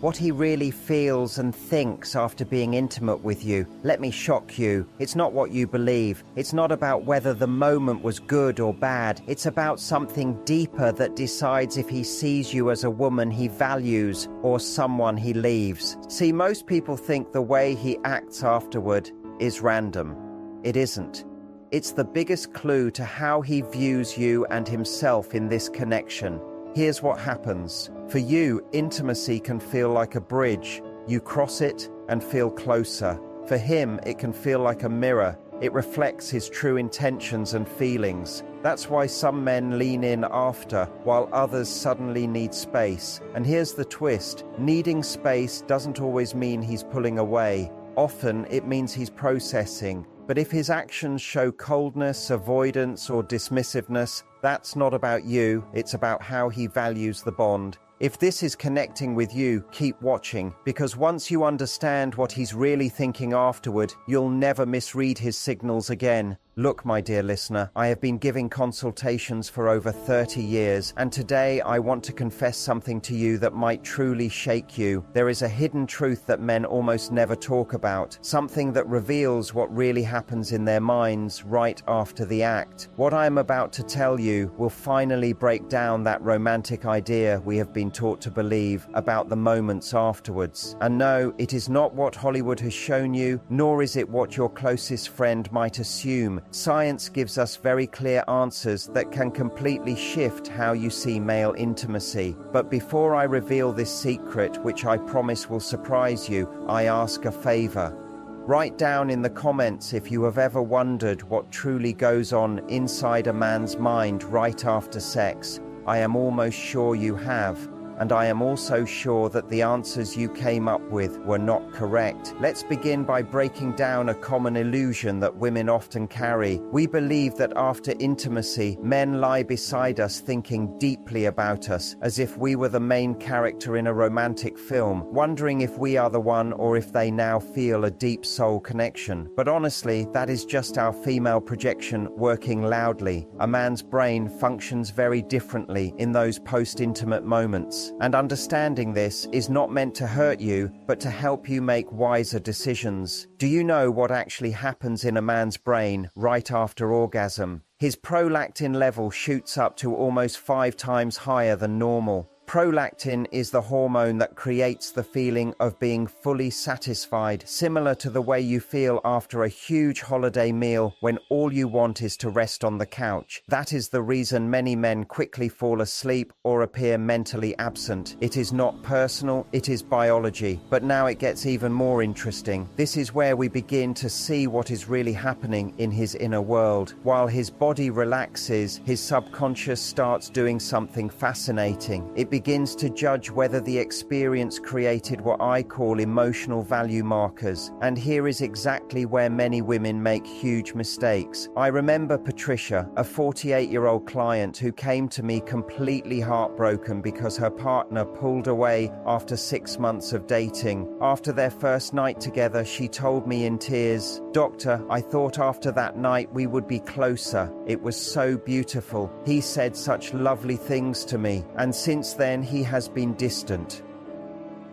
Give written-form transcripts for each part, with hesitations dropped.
what he really feels and thinks after being intimate with you. Let me shock you. It's not what you believe. It's not about whether the moment was good or bad. It's about something deeper that decides if he sees you as a woman he values or someone he leaves. See, most people think the way he acts afterward is random. It isn't. It's the biggest clue to how he views you and himself in this connection. Here's what happens. For you, intimacy can feel like a bridge. You cross it and feel closer. For him, it can feel like a mirror. It reflects his true intentions and feelings. That's why some men lean in after, while others suddenly need space. And here's the twist. Needing space doesn't always mean he's pulling away. Often, it means he's processing. But if his actions show coldness, avoidance, or dismissiveness, that's not about you, it's about how he values the bond. If this is connecting with you, keep watching, because once you understand what he's really thinking afterward, you'll never misread his signals again. Look, my dear listener, I have been giving consultations for over 30 years, and today I want to confess something to you that might truly shake you. There is a hidden truth that men almost never talk about, something that reveals what really happens in their minds right after the act. What I am about to tell you will finally break down that romantic idea we have been taught to believe about the moments afterwards. And no, it is not what Hollywood has shown you, nor is it what your closest friend might assume. Science gives us very clear answers that can completely shift how you see male intimacy. But before I reveal this secret, which I promise will surprise you, I ask a favor. Write down in the comments if you have ever wondered what truly goes on inside a man's mind right after sex. I am almost sure you have. And I am also sure that the answers you came up with were not correct. Let's begin by breaking down a common illusion that women often carry. We believe that after intimacy, men lie beside us thinking deeply about us, as if we were the main character in a romantic film, wondering if we are the one or if they now feel a deep soul connection. But honestly, that is just our female projection working loudly. A man's brain functions very differently in those post-intimate moments. And understanding this is not meant to hurt you, but to help you make wiser decisions. Do you know what actually happens in a man's brain right after orgasm? His prolactin level shoots up to almost 5 times higher than normal. Prolactin is the hormone that creates the feeling of being fully satisfied, similar to the way you feel after a huge holiday meal when all you want is to rest on the couch. That is the reason many men quickly fall asleep or appear mentally absent. It is not personal, it is biology. But now it gets even more interesting. This is where we begin to see what is really happening in his inner world. While his body relaxes, his subconscious starts doing something fascinating. It begins to judge whether the experience created what I call emotional value markers. And here is exactly where many women make huge mistakes. I remember Patricia, a 48-year-old client who came to me completely heartbroken because her partner pulled away after 6 months of dating. After their first night together, she told me in tears, "Doctor, I thought after that night we would be closer. It was so beautiful. He said such lovely things to me. And since then, he has been distant."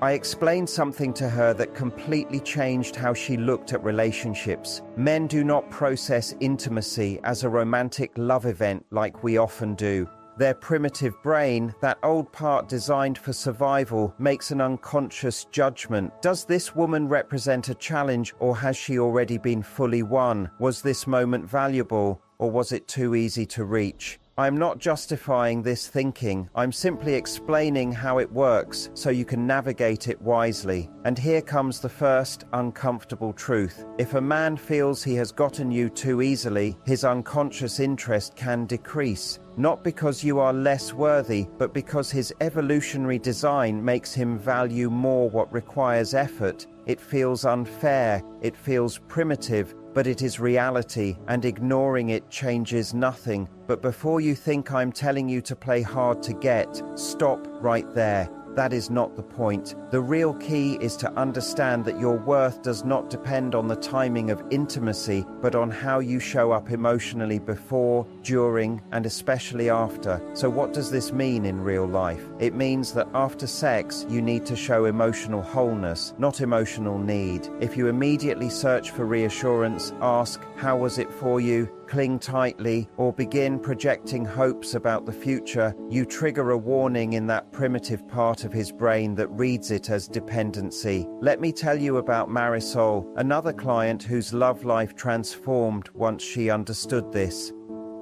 I explained something to her that completely changed how she looked at relationships. Men do not process intimacy as a romantic love event like we often do. Their primitive brain, that old part designed for survival, makes an unconscious judgment. Does this woman represent a challenge, or has she already been fully won? Was this moment valuable, or was it too easy to reach? I'm not justifying this thinking. I'm simply explaining how it works so you can navigate it wisely. And here comes the first uncomfortable truth. If a man feels he has gotten you too easily, his unconscious interest can decrease. Not because you are less worthy, but because his evolutionary design makes him value more what requires effort. It feels unfair, it feels primitive, but it is reality, and ignoring it changes nothing. But before you think I'm telling you to play hard to get, stop right there. That is not the point. The real key is to understand that your worth does not depend on the timing of intimacy, but on how you show up emotionally before, during, and especially after. So what does this mean in real life? It means that after sex, you need to show emotional wholeness, not emotional need. If you immediately search for reassurance, ask, "How was it for you?" cling tightly, or begin projecting hopes about the future, you trigger a warning in that primitive part of his brain that reads it as dependency. Let me tell you about Marisol, another client whose love life transformed once she understood this.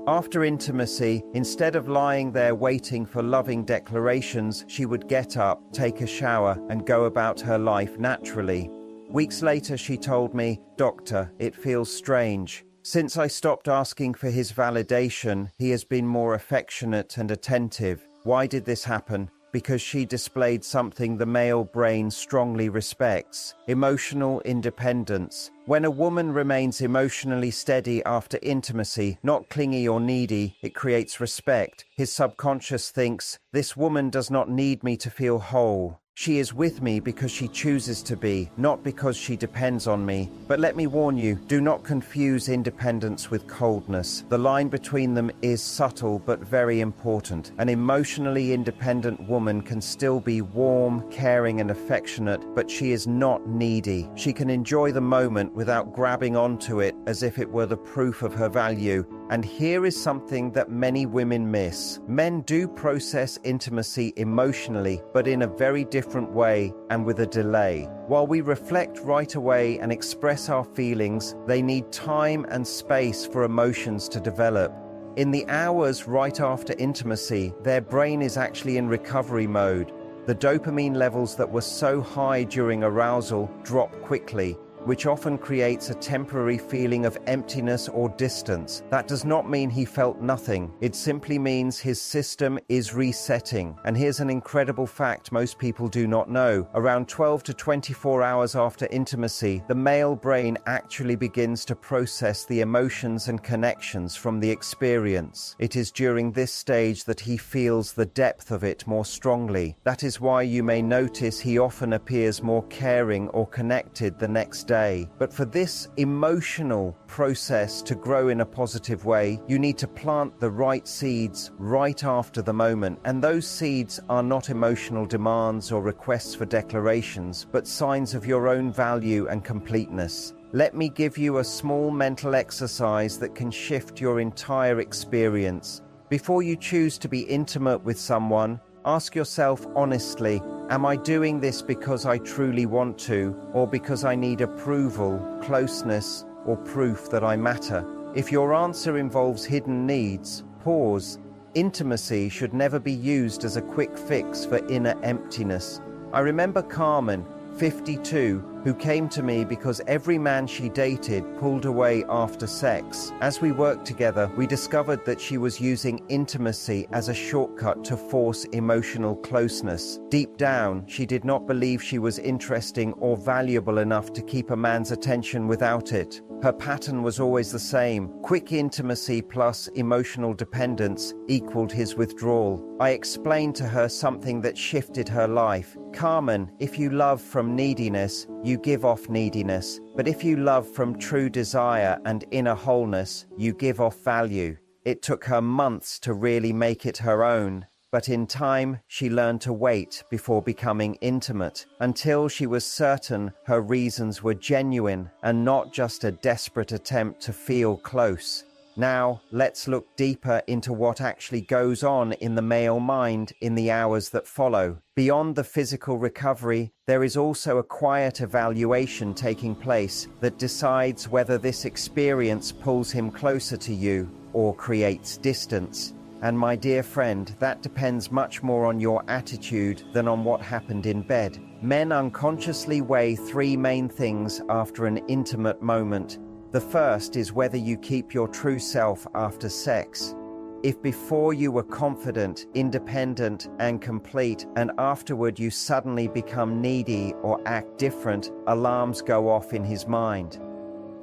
After intimacy, instead of lying there waiting for loving declarations, she would get up, take a shower, and go about her life naturally. Weeks later, she told me, "Doctor, it feels strange. Since I stopped asking for his validation, he has been more affectionate and attentive." Why did this happen? Because she displayed something the male brain strongly respects: emotional independence. When a woman remains emotionally steady after intimacy, not clingy or needy, it creates respect. His subconscious thinks, "This woman does not need me to feel whole. She is with me because she chooses to be, not because she depends on me." But let me warn you, do not confuse independence with coldness. The line between them is subtle but very important. An emotionally independent woman can still be warm, caring, and affectionate, but she is not needy. She can enjoy the moment without grabbing onto it as if it were the proof of her value. And here is something that many women miss. Men do process intimacy emotionally, but in a very different way and with a delay. While we reflect right away and express our feelings, they need time and space for emotions to develop. In the hours right after intimacy, their brain is actually in recovery mode. The dopamine levels that were so high during arousal drop quickly, which often creates a temporary feeling of emptiness or distance. That does not mean he felt nothing. It simply means his system is resetting. And here's an incredible fact most people do not know. Around 12 to 24 hours after intimacy, the male brain actually begins to process the emotions and connections from the experience. It is during this stage that he feels the depth of it more strongly. That is why you may notice he often appears more caring or connected the next day. But for this emotional process to grow in a positive way, you need to plant the right seeds right after the moment. And those seeds are not emotional demands or requests for declarations, but signs of your own value and completeness. Let me give you a small mental exercise that can shift your entire experience. Before you choose to be intimate with someone, ask yourself honestly, am I doing this because I truly want to, or because I need approval, closeness, or proof that I matter? If your answer involves hidden needs, pause. Intimacy should never be used as a quick fix for inner emptiness. I remember Carmen, 52, who came to me because every man she dated pulled away after sex. As we worked together, we discovered that she was using intimacy as a shortcut to force emotional closeness. Deep down, she did not believe she was interesting or valuable enough to keep a man's attention without it. Her pattern was always the same. Quick intimacy plus emotional dependence equaled his withdrawal. I explained to her something that shifted her life. Carmen, if you love from neediness, you give off neediness. But if you love from true desire and inner wholeness, you give off value. It took her months to really make it her own. But in time, she learned to wait before becoming intimate, until she was certain her reasons were genuine and not just a desperate attempt to feel close. Now, let's look deeper into what actually goes on in the male mind in the hours that follow. Beyond the physical recovery, there is also a quiet evaluation taking place that decides whether this experience pulls him closer to you or creates distance. And my dear friend, that depends much more on your attitude than on what happened in bed. Men unconsciously weigh three main things after an intimate moment. The first is whether you keep your true self after sex. If before you were confident, independent, and complete, and afterward you suddenly become needy or act different, alarms go off in his mind.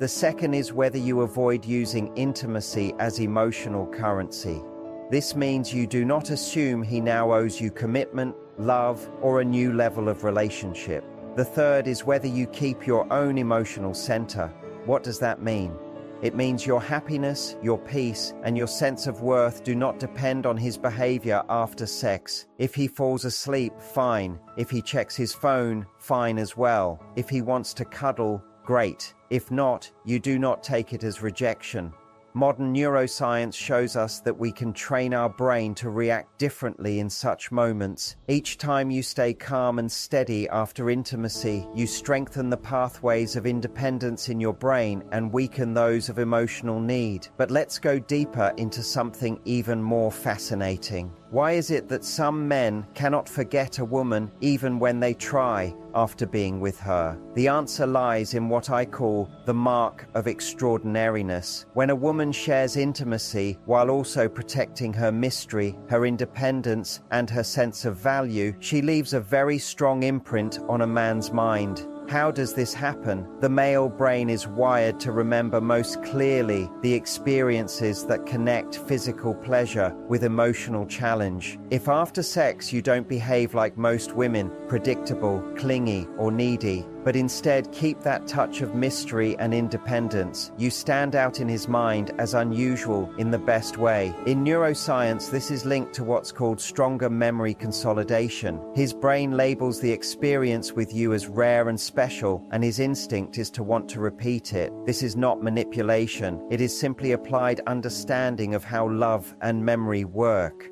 The second is whether you avoid using intimacy as emotional currency. This means you do not assume he now owes you commitment, love, or a new level of relationship. The third is whether you keep your own emotional center. What does that mean? It means your happiness, your peace, and your sense of worth do not depend on his behavior after sex. If he falls asleep, fine. If he checks his phone, fine as well. If he wants to cuddle, great. If not, you do not take it as rejection. Modern neuroscience shows us that we can train our brain to react differently in such moments. Each time you stay calm and steady after intimacy, you strengthen the pathways of independence in your brain and weaken those of emotional need. But let's go deeper into something even more fascinating. Why is it that some men cannot forget a woman even when they try after being with her? The answer lies in what I call the mark of extraordinariness. When a woman shares intimacy while also protecting her mystery, her independence, and her sense of value, she leaves a very strong imprint on a man's mind. How does this happen? The male brain is wired to remember most clearly the experiences that connect physical pleasure with emotional challenge. If after sex you don't behave like most women, predictable, clingy, or needy, but instead keep that touch of mystery and independence, you stand out in his mind as unusual in the best way. In neuroscience, this is linked to what's called stronger memory consolidation. His brain labels the experience with you as rare and special, and his instinct is to want to repeat it. This is not manipulation. It is simply applied understanding of how love and memory work.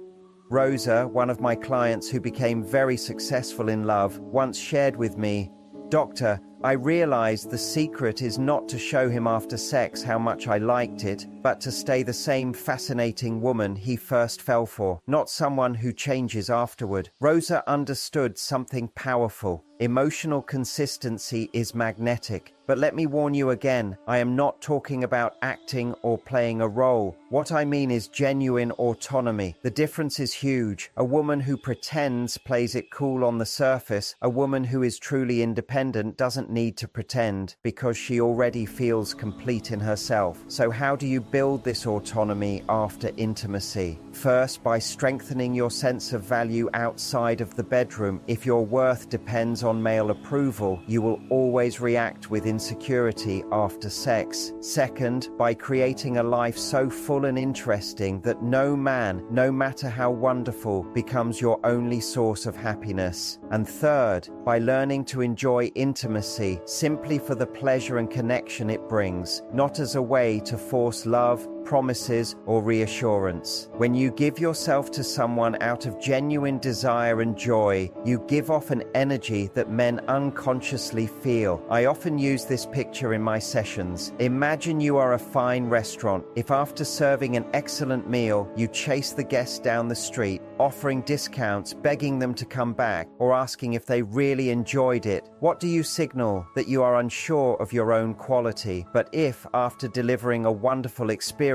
Rosa, one of my clients who became very successful in love, once shared with me, "Doctor, I realized the secret is not to show him after sex how much I liked it, but to stay the same fascinating woman he first fell for, not someone who changes afterward." Rosa understood something powerful. Emotional consistency is magnetic. But let me warn you again, I am not talking about acting or playing a role. What I mean is genuine autonomy. The difference is huge. A woman who pretends plays it cool on the surface. A woman who is truly independent doesn't need to pretend because she already feels complete in herself. So how do you build this autonomy after intimacy? First, by strengthening your sense of value outside of the bedroom. If your worth depends on male approval, you will always react with insecurity after sex. Second, by creating a life so full and interesting that no man, no matter how wonderful, becomes your only source of happiness. And third, by learning to enjoy intimacy simply for the pleasure and connection it brings, not as a way to force love, promises, or reassurance. When you give yourself to someone out of genuine desire and joy, you give off an energy that men unconsciously feel. I often use this picture in my sessions. Imagine you are a fine restaurant. If after serving an excellent meal, you chase the guests down the street, offering discounts, begging them to come back, or asking if they really enjoyed it, what do you signal? That you are unsure of your own quality. But if, after delivering a wonderful experience,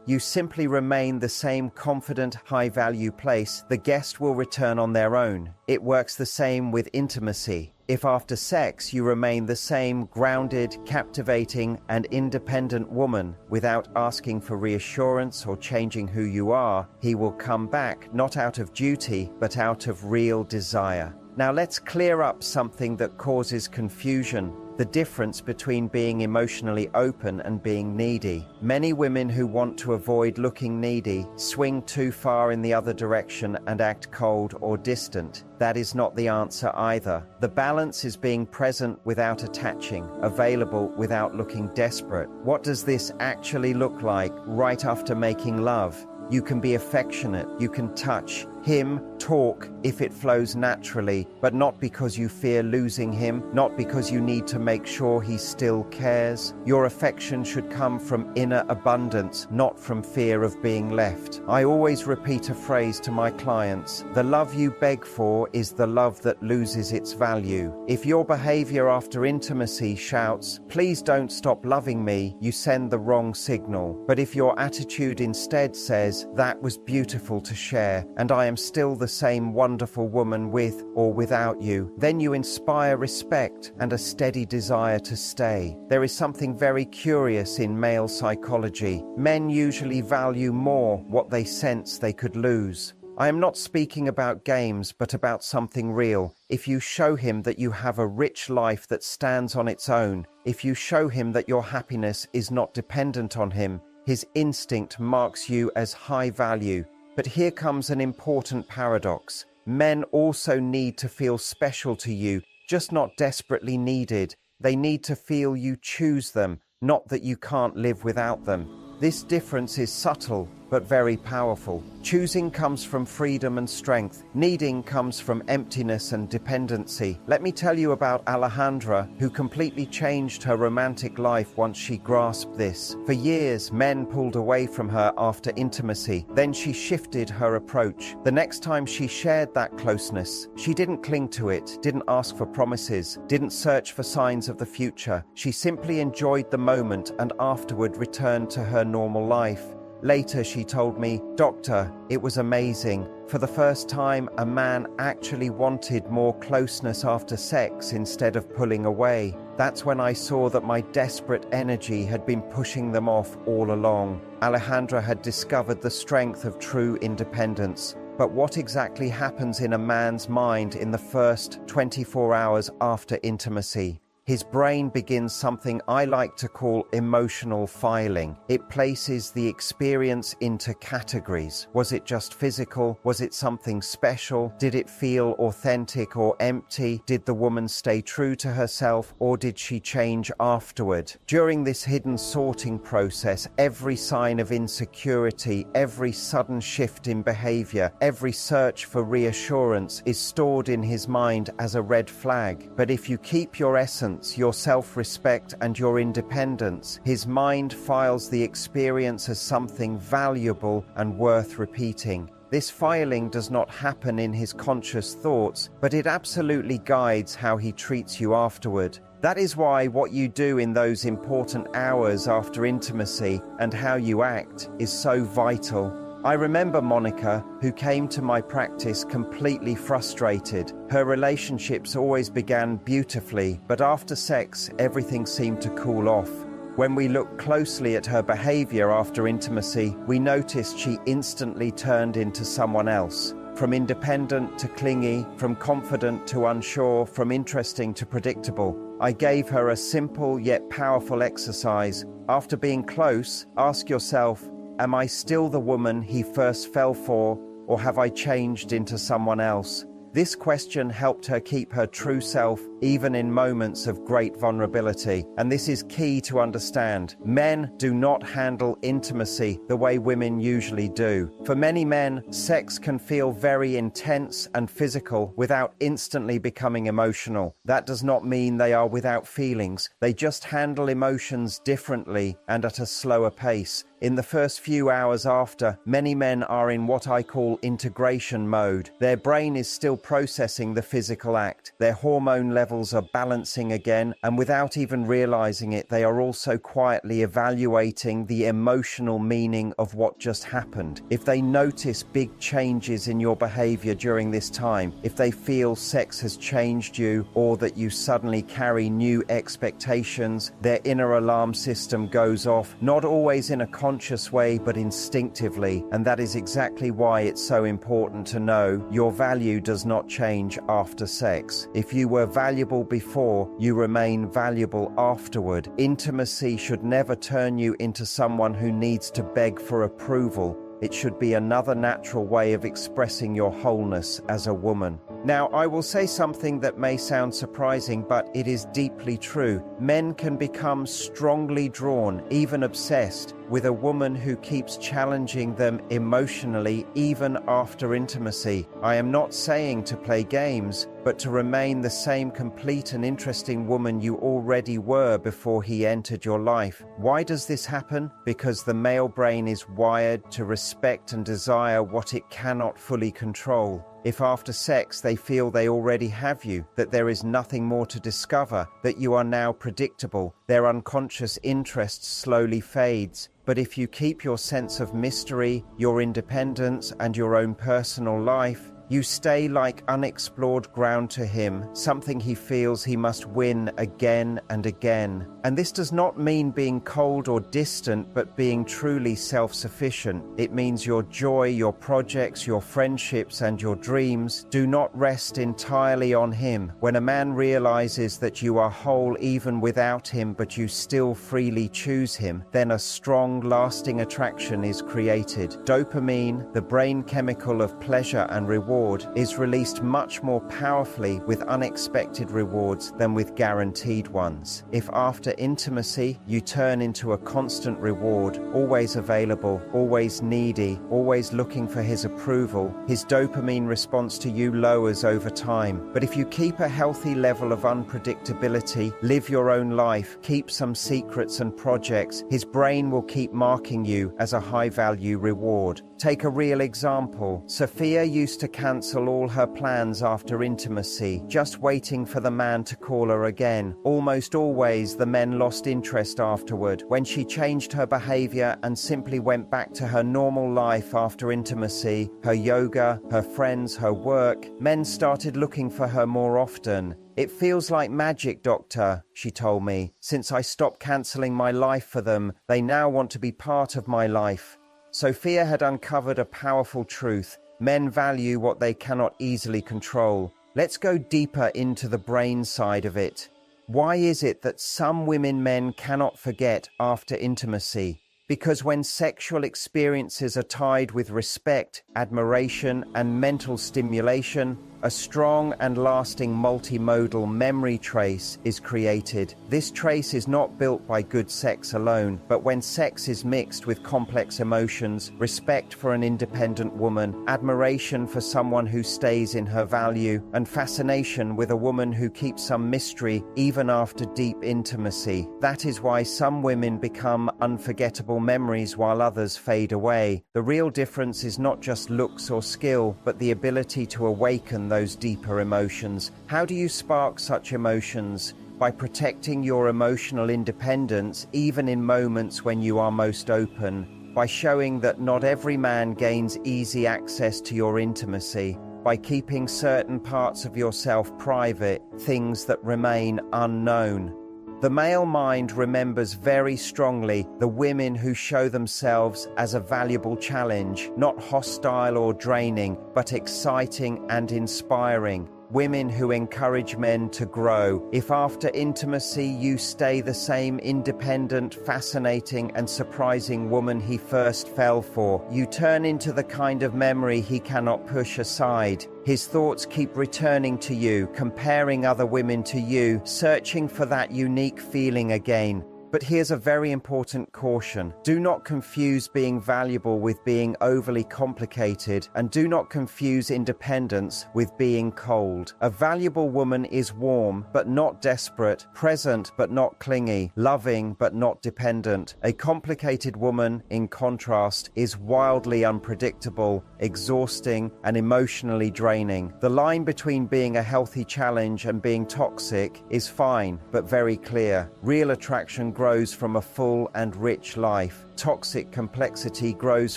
you simply remain the same confident, high-value place, the guest will return on their own. It works the same with intimacy. If after sex you remain the same grounded, captivating, and independent woman without asking for reassurance or changing who you are, he will come back not out of duty, but out of real desire. Now let's clear up something that causes confusion. The difference between being emotionally open and being needy. Many women who want to avoid looking needy swing too far in the other direction and act cold or distant. That is not the answer either. The balance is being present without attaching, available without looking desperate. What does this actually look like right after making love? You can be affectionate, you can touch him, talk if it flows naturally, but not because you fear losing him, not because you need to make sure he still cares. Your affection should come from inner abundance, not from fear of being left. I always repeat a phrase to my clients: the love you beg for is the love that loses its value. If your behavior after intimacy shouts, "Please don't stop loving me," you send the wrong signal. But if your attitude instead says, "That was beautiful to share, and I am am still the same wonderful woman with or without you, then you inspire respect and a steady desire to stay. There is something very curious in male psychology. Men usually value more what they sense they could lose. I am not speaking about games, but about something real. If you show him that you have a rich life that stands on its own, if you show him that your happiness is not dependent on him, his instinct marks you as high value. But here comes an important paradox. Men also need to feel special to you, just not desperately needed. They need to feel you choose them, not that you can't live without them. This difference is subtle, but very powerful. Choosing comes from freedom and strength. Needing comes from emptiness and dependency. Let me tell you about Alejandra, who completely changed her romantic life once she grasped this. For years, men pulled away from her after intimacy. Then she shifted her approach. The next time she shared that closeness, she didn't cling to it, didn't ask for promises, didn't search for signs of the future. She simply enjoyed the moment and afterward returned to her normal life. Later, she told me, "Doctor, it was amazing. For the first time, a man actually wanted more closeness after sex instead of pulling away. That's when I saw that my desperate energy had been pushing them off all along." Alejandra had discovered the strength of true independence. But what exactly happens in a man's mind in the first 24 hours after intimacy? His brain begins something I like to call emotional filing. It places the experience into categories. Was it just physical? Was it something special? Did it feel authentic or empty? Did the woman stay true to herself, or did she change afterward? During this hidden sorting process, every sign of insecurity, every sudden shift in behavior, every search for reassurance is stored in his mind as a red flag. But if you keep your essence, your self-respect and your independence, his mind files the experience as something valuable and worth repeating. This filing does not happen in his conscious thoughts, but it absolutely guides how he treats you afterward. That is why what you do in those important hours after intimacy and how you act is so vital. I remember Monica, who came to my practice completely frustrated. Her relationships always began beautifully, but after sex, everything seemed to cool off. When we looked closely at her behavior after intimacy, we noticed she instantly turned into someone else. From independent to clingy, from confident to unsure, from interesting to predictable. I gave her a simple yet powerful exercise. After being close, ask yourself, am I still the woman he first fell for, or have I changed into someone else? This question helped her keep her true self even in moments of great vulnerability. And this is key to understand. Men do not handle intimacy the way women usually do. For many men, sex can feel very intense and physical without instantly becoming emotional. That does not mean they are without feelings. They just handle emotions differently and at a slower pace. In the first few hours after, many men are in what I call integration mode. Their brain is still processing the physical act. Their hormone levels are balancing again, and without even realizing it, they are also quietly evaluating the emotional meaning of what just happened. If they notice big changes in your behavior during this time, if they feel sex has changed you or that you suddenly carry new expectations, their inner alarm system goes off, not always in a conscious way, but instinctively. And that is exactly why it's so important to know your value does not change after sex. If you were valuable before, you remain valuable afterward. Intimacy should never turn you into someone who needs to beg for approval. It should be another natural way of expressing your wholeness as a woman. Now, I will say something that may sound surprising, but it is deeply true. Men can become strongly drawn, even obsessed, with a woman who keeps challenging them emotionally even after intimacy. I am not saying to play games, but to remain the same complete and interesting woman you already were before he entered your life. Why does this happen? Because the male brain is wired to respect and desire what it cannot fully control. If after sex they feel they already have you, that there is nothing more to discover, that you are now predictable, their unconscious interest slowly fades. But if you keep your sense of mystery, your independence, and your own personal life, you stay like unexplored ground to him, something he feels he must win again and again. And this does not mean being cold or distant, but being truly self-sufficient. It means your joy, your projects, your friendships, and your dreams do not rest entirely on him. When a man realizes that you are whole even without him, but you still freely choose him, then a strong, lasting attraction is created. Dopamine, the brain chemical of pleasure and reward, is released much more powerfully with unexpected rewards than with guaranteed ones. If after intimacy you turn into a constant reward, always available, always needy, always looking for his approval, his dopamine response to you lowers over time. But if you keep a healthy level of unpredictability, live your own life, keep some secrets and projects, his brain will keep marking you as a high-value reward. Take a real example. Sophia used to cancel all her plans after intimacy, just waiting for the man to call her again. Almost always the men lost interest afterward. When she changed her behavior and simply went back to her normal life after intimacy, her yoga, her friends, her work, men started looking for her more often. "It feels like magic, doctor," she told me. "Since I stopped cancelling my life for them, they now want to be part of my life." Sophia had uncovered a powerful truth. Men value what they cannot easily control. Let's go deeper into the brain side of it. Why is it that some women men cannot forget after intimacy? Because when sexual experiences are tied with respect, admiration, and mental stimulation, a strong and lasting multimodal memory trace is created. This trace is not built by good sex alone, but when sex is mixed with complex emotions, respect for an independent woman, admiration for someone who stays in her value, and fascination with a woman who keeps some mystery even after deep intimacy. That is why some women become unforgettable memories while others fade away. The real difference is not just looks or skill, but the ability to awaken those deeper emotions. How do you spark such emotions? By protecting your emotional independence, even in moments when you are most open. By showing that not every man gains easy access to your intimacy. By keeping certain parts of yourself private, things that remain unknown. The male mind remembers very strongly the women who show themselves as a valuable challenge, not hostile or draining, but exciting and inspiring. Women who encourage men to grow. If after intimacy you stay the same independent, fascinating, and surprising woman he first fell for, you turn into the kind of memory he cannot push aside. His thoughts keep returning to you, comparing other women to you, searching for that unique feeling again. But here's a very important caution. Do not confuse being valuable with being overly complicated, and do not confuse independence with being cold. A valuable woman is warm but not desperate, present but not clingy, loving but not dependent. A complicated woman, in contrast, is wildly unpredictable, exhausting, and emotionally draining. The line between being a healthy challenge and being toxic is fine but very clear. Real attraction grows from a full and rich life. Toxic complexity grows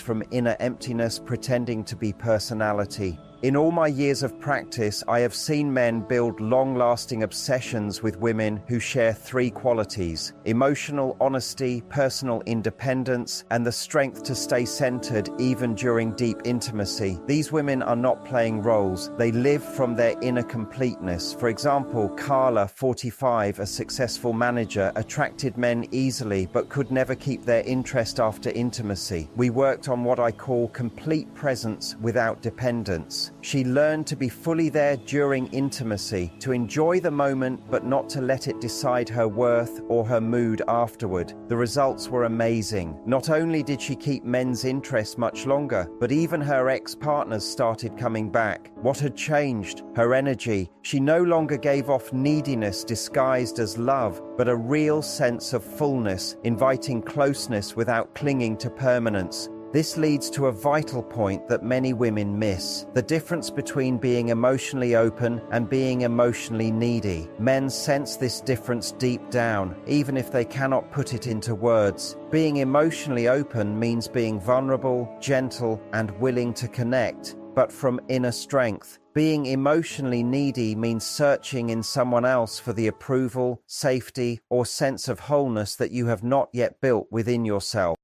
from inner emptiness pretending to be personality. In all my years of practice, I have seen men build long-lasting obsessions with women who share three qualities: emotional honesty, personal independence, and the strength to stay centered even during deep intimacy. These women are not playing roles. They live from their inner completeness. For example, Carla, 45, a successful manager, attracted men easily but could never keep their interest after intimacy. We worked on what I call complete presence without dependence. She learned to be fully there during intimacy, to enjoy the moment but not to let it decide her worth or her mood afterward. The results were amazing. Not only did she keep men's interest much longer, but even her ex-partners started coming back. What had changed? Her energy. She no longer gave off neediness disguised as love, but a real sense of fullness, inviting closeness without clinging to permanence. This leads to a vital point that many women miss: the difference between being emotionally open and being emotionally needy. Men sense this difference deep down, even if they cannot put it into words. Being emotionally open means being vulnerable, gentle, and willing to connect, but from inner strength. Being emotionally needy means searching in someone else for the approval, safety, or sense of wholeness that you have not yet built within yourself.